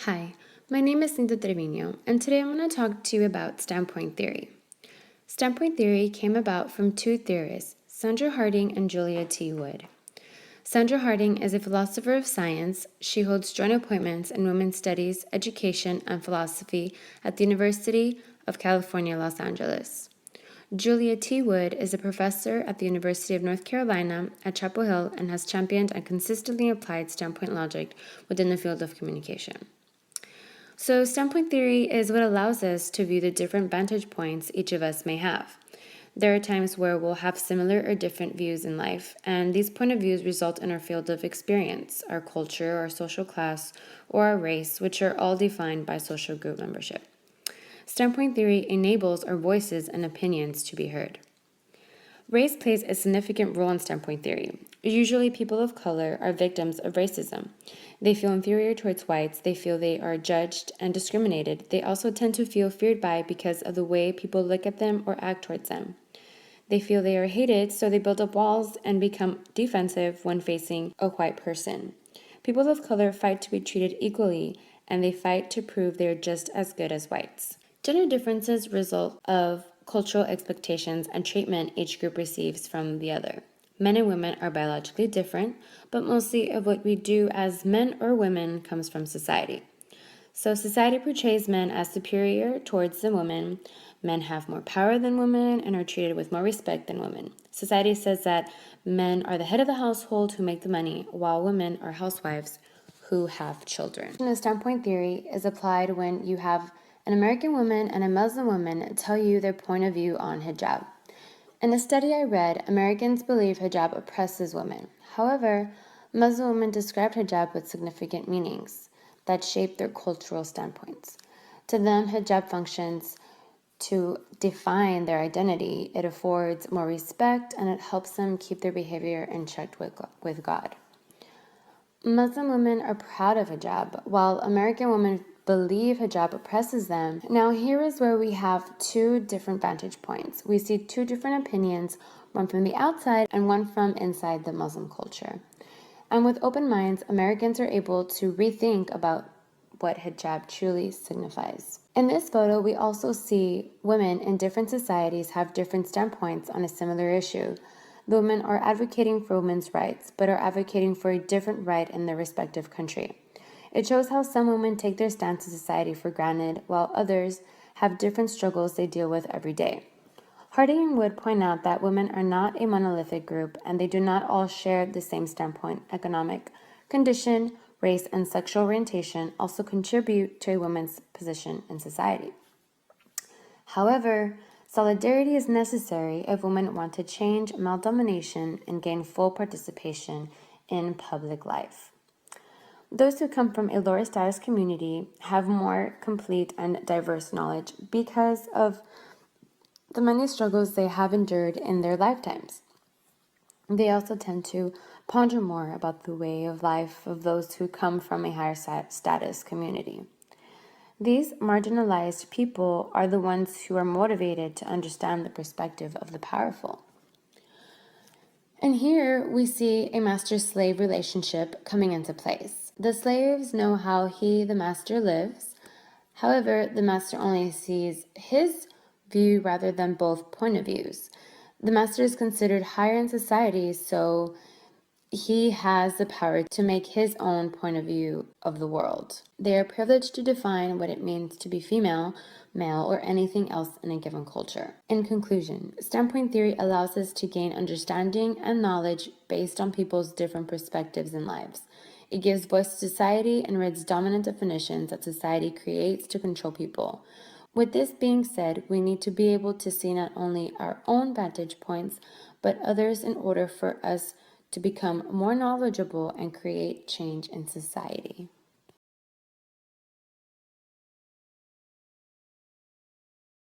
Hi, my name is Cinta Trevino, and today I'm going to talk to you about standpoint theory. Standpoint theory came about from two theorists, Sandra Harding and Julia T. Wood. Sandra Harding is a philosopher of science. She holds joint appointments in women's studies, education, and philosophy at the University of California, Los Angeles. Julia T. Wood is a professor at the University of North Carolina at Chapel Hill and has championed and consistently applied standpoint logic within the field of communication. So, standpoint theory is what allows us to view the different vantage points each of us may have. There are times where we'll have similar or different views in life, and these point of views result in our field of experience, our culture, our social class, or our race, which are all defined by social group membership. Standpoint theory enables our voices and opinions to be heard. Race plays a significant role in standpoint theory. Usually, people of color are victims of racism. They feel inferior towards whites, they feel they are judged and discriminated. They also tend to feel feared by because of the way people look at them or act towards them. They feel they are hated, so they build up walls and become defensive when facing a white person. People of color fight to be treated equally, and they fight to prove they are just as good as whites. Gender differences result of cultural expectations and treatment each group receives from the other. Men and women are biologically different, but mostly of what we do as men or women comes from society. So society portrays men as superior towards the women. Men have more power than women and are treated with more respect than women. Society says that men are the head of the household who make the money, while women are housewives who have children. The standpoint theory is applied when you have an American woman and a Muslim woman tell you their point of view on hijab. In a study I read, Americans believe hijab oppresses women. However, Muslim women described hijab with significant meanings that shape their cultural standpoints. To them, hijab functions to define their identity. It affords more respect and it helps them keep their behavior in check with God. Muslim women are proud of hijab, while American women believe hijab oppresses them. Now, here is where we have two different vantage points. We see two different opinions, one from the outside and one from inside the Muslim culture. And with open minds, Americans are able to rethink about what hijab truly signifies. In this photo, we also see women in different societies have different standpoints on a similar issue. The women are advocating for women's rights, but are advocating for a different right in their respective country. It shows how some women take their stance in society for granted, while others have different struggles they deal with every day. Harding and Wood point out that women are not a monolithic group and they do not all share the same standpoint. Economic condition, race, and sexual orientation also contribute to a woman's position in society. However, solidarity is necessary if women want to change male domination and gain full participation in public life. Those who come from a lower status community have more complete and diverse knowledge because of the many struggles they have endured in their lifetimes. They also tend to ponder more about the way of life of those who come from a higher status community. These marginalized people are the ones who are motivated to understand the perspective of the powerful. And here we see a master-slave relationship coming into place. The slaves know how he, the master, lives. However, the master only sees his view rather than both point of views. The master is considered higher in society, so he has the power to make his own point of view of the world. They are privileged to define what it means to be female, male, or anything else in a given culture. In conclusion, standpoint theory allows us to gain understanding and knowledge based on people's different perspectives and lives. It gives voice to society and rids dominant definitions that society creates to control people. With this being said, we need to be able to see not only our own vantage points, but others in order for us to become more knowledgeable and create change in society.